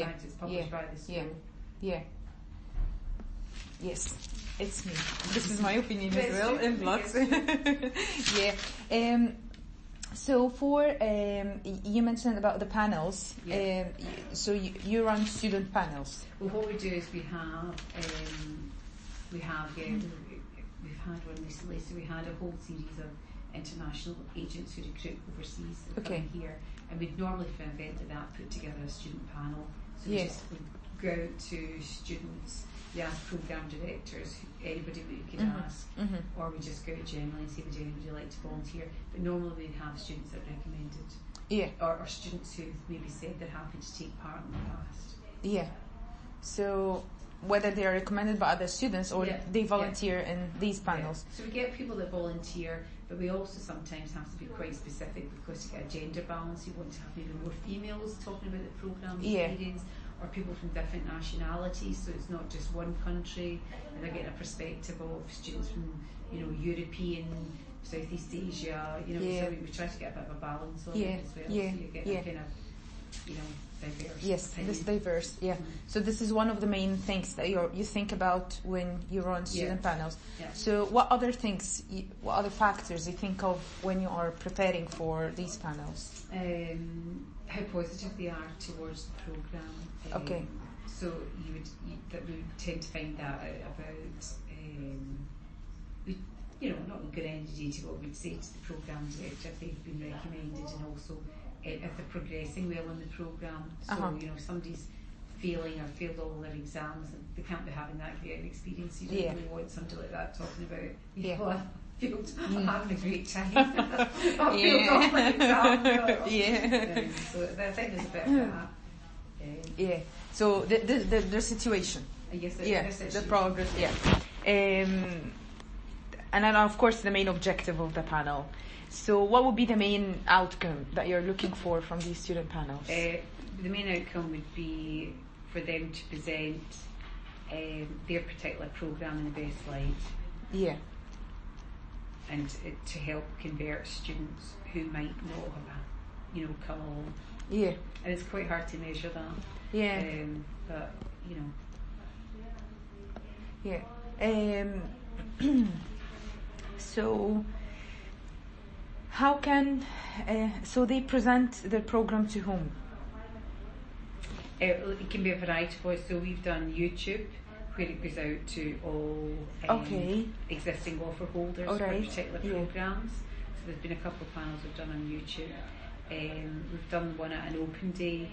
fact, it's published by the school. Yeah. Yes, it's me. This is my opinion as well, in blocks. Yeah. So for you mentioned about the panels. So you run student panels. Well, what we do is we've had one recently. So we had a whole series of international agents who recruit overseas coming here, and we'd normally for an event like that put together a student panel. So we just would go out to students. We ask program directors, anybody we could ask, or we just go out generally and see would anybody like to volunteer. But normally we'd have students that recommended, or students who maybe said they're happy to take part in the past. Yeah. So whether they are recommended by other students or they volunteer in these panels. So we get people that volunteer, but we also sometimes have to be quite specific because to get a gender balance, you want to have maybe more females talking about the programme experience. Or people from different nationalities, so it's not just one country, and they're getting a perspective of students from, European, Southeast Asia, so we try to get a bit of a balance on it as well, so you get a kind of, diverse. Yes, this diverse, So this is one of the main things that you think about when you run student panels. Yeah. So what other things, what other factors you think of when you are preparing for these panels? How positive they are towards the programme. So we would tend to find that out about, not good energy to what we'd say to the programme director if they've been recommended, and also if they're progressing well in the programme. So, somebody's failing or failed all their exams, and they can't be having that great an experience. You don't really want somebody like that talking about, I'm having a great time. I failed all my exams. So I think there's a bit of that. So the situation. Yes, the progress. And then of course the main objective of the panel. So what would be the main outcome that you're looking for from these student panels? The main outcome would be for them to present their particular programme in the best light. And to help convert students who might not have, come along. And it's quite hard to measure that. But, So how can so they present the program to whom? It can be a variety of ways. So we've done YouTube, where it goes out to all existing offer holders for particular programmes. So there's been a couple of panels we've done on YouTube. We've done one at an open day,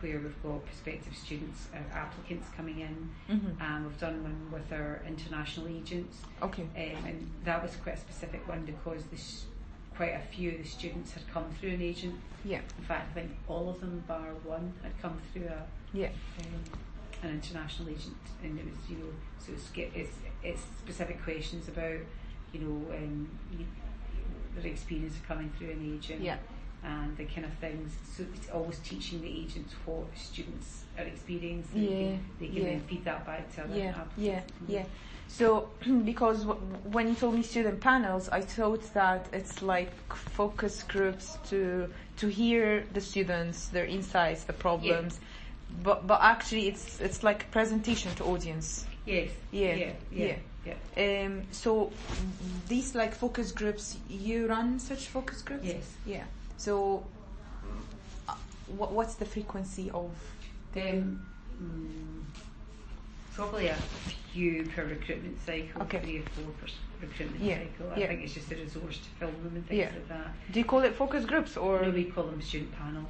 where we've got prospective students, applicants coming in. We've done one with our international agents. And that was quite a specific one because quite a few of the students had come through an agent. In fact, I think all of them, bar one, had come through an international agent, and it was, so it's specific questions about, their experience of coming through an agent. And the kind of things, so it's always teaching the agents what students are experiencing. They can then feed that back to other applicants. So, because when you told me student panels, I thought that it's like focus groups to hear the students, their insights, the problems, but actually it's like a presentation to audience. So these like focus groups, you run such focus groups? Yes. So what's the frequency of them? Probably a few per recruitment cycle, 3 or 4 per recruitment cycle. I think it's just a resource to film them and things like that. Do you call it focus groups or? No, we call them student panels.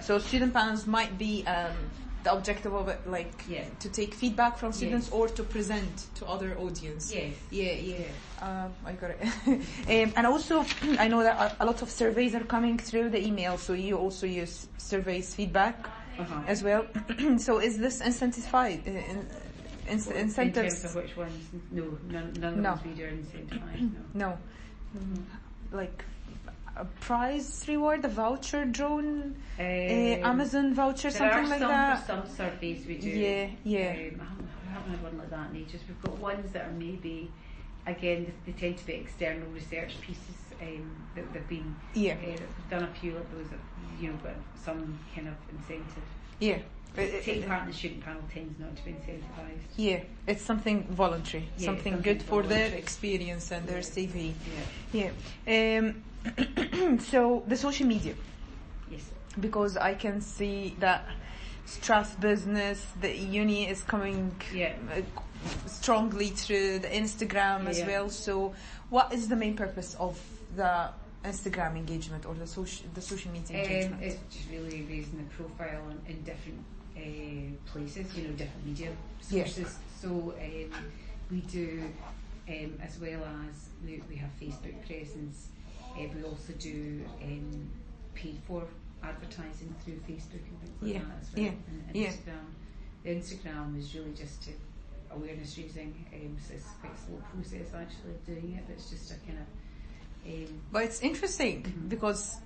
So student panels might be the objective of it, like to take feedback from students or to present to other audience. I got it. And also, I know that a lot of surveys are coming through the email, so you also use surveys feedback as well. So is this incentivized? Incentives? In terms of which ones? No, none of the ones we do are incentivized. No. Like a prize reward, a voucher drone, Amazon voucher, something like that. There are some surveys we do. I haven't had one like that in ages. We've got ones that are maybe, again, they tend to be external research pieces. that they've been. We've done a few of those that got some kind of incentive. Yeah. Taking part in the student panel tends not to be incentivised. Yeah, it's something voluntary, something good for their experience and their CV. So the social media. Yes. Because I can see that Strath Business, the uni is coming strongly through the Instagram as well. So what is the main purpose of the Instagram engagement or the social media engagement? It's just really raising the profile in different places, different media sources. So we do, as well as we have Facebook presence, we also do paid for advertising through Facebook and things like that as well. And Instagram. The Instagram is really just awareness raising, so it's quite a slow process actually doing it, but it's just a kind of but it's interesting because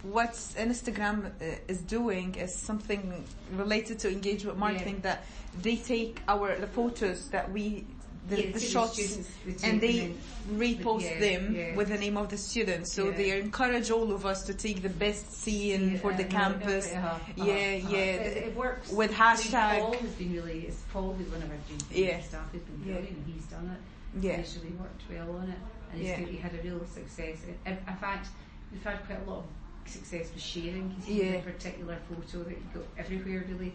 what Instagram is doing is something related to engagement marketing, that they take the photos that the shots and they repost them with the name of the student. So they encourage all of us to take the best scene for the campus. It works. With hashtag. Paul has been it's Paul who's one of our junior staff who's been brilliant, and he's done it. He's really worked well on it. And he had a real success. In fact, we've had quite a lot of success with sharing. A particular photo that you go everywhere really.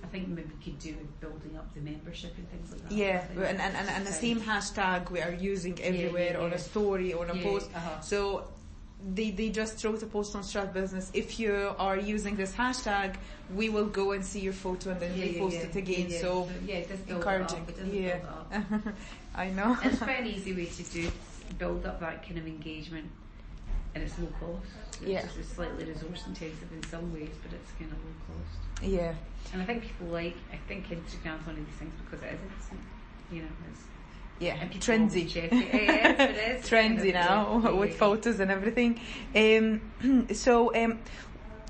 I think maybe we could do with building up the membership and things like that. And the same hashtag we are using everywhere on a story or a post. So they just wrote a post on Strath Business. If you are using this hashtag, we will go and see your photo and then repost it again. So it does encouraging. Build up. I know. And it's quite an easy way to build up that kind of engagement, and it's low cost. So it's just slightly resource intensive in some ways, but it's kind of low cost. Yeah. And I think Instagram's one of these things because it is, it's trendy. It is trendy now with photos and everything. So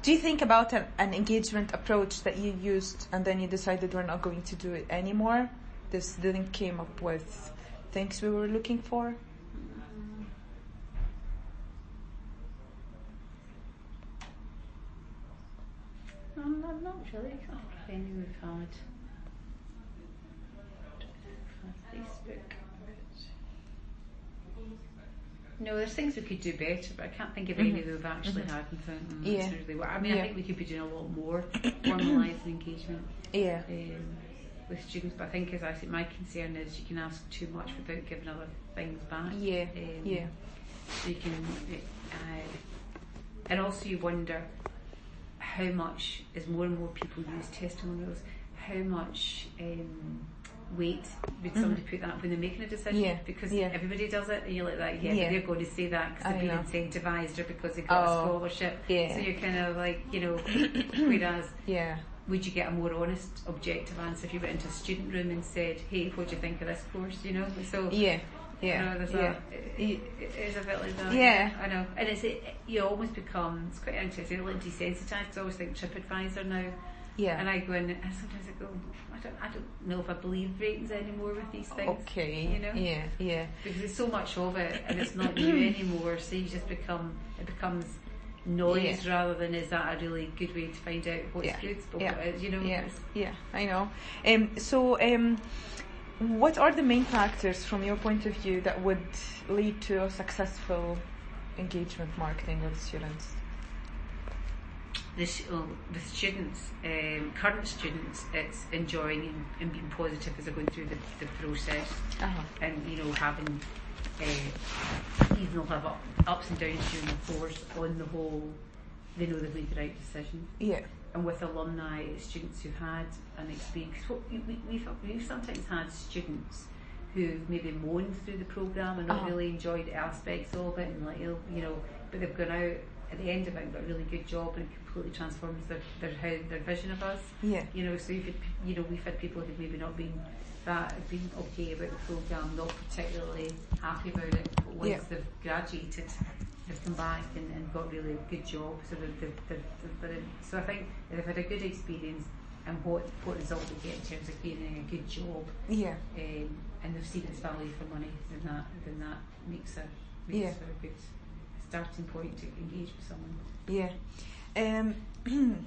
do you think about an engagement approach that you used and then you decided we're not going to do it anymore? This didn't came up with things we were looking for? Not really. We've had Facebook. No, there's things we could do better, but I can't think of any that we've actually had and found really well. I think we could be doing a lot more formalised engagement with students, but I think, as I said, my concern is you can ask too much without giving other things back. So you can, and also you wonder how much, as more and more people use testimonials, how much weight would somebody put that when they're making a decision? Because everybody does it, and you're like that. They're going to say that because they've been incentivised or because they got a scholarship. So you're kind of like, whereas would you get a more honest, objective answer if you went into a student room and said, "Hey, what do you think of this course?" So it is a bit like that. I know, and you almost become, it's quite interesting, a little desensitised, because I always think TripAdvisor now. And I go in, and sometimes I go, I don't know if I believe ratings anymore with these things. Because there's so much of it, and it's not you anymore. So you just it becomes noise rather than, is that a really good way to find out what's good? But what is, I know. So what are the main factors from your point of view that would lead to a successful engagement marketing with students? The students, current students, it's enjoying and being positive as they're going through the process, and having even they'll have ups and downs during the course. On the whole, they know they've made the right decision. And with alumni, students who've had an experience, we've sometimes had students who've maybe moaned through the programme and not really enjoyed aspects of it, and but they've gone out at the end of it and got a really good job, and it completely transforms their vision of us. So we've had people who've maybe not been okay about the programme, not particularly happy about it, but once they've graduated, they've come back and got really a good job. So so I think they've had a good experience, and what result they get in terms of getting a good job, and they've seen its value for money, then that makes makes for a good starting point to engage with someone. Yeah.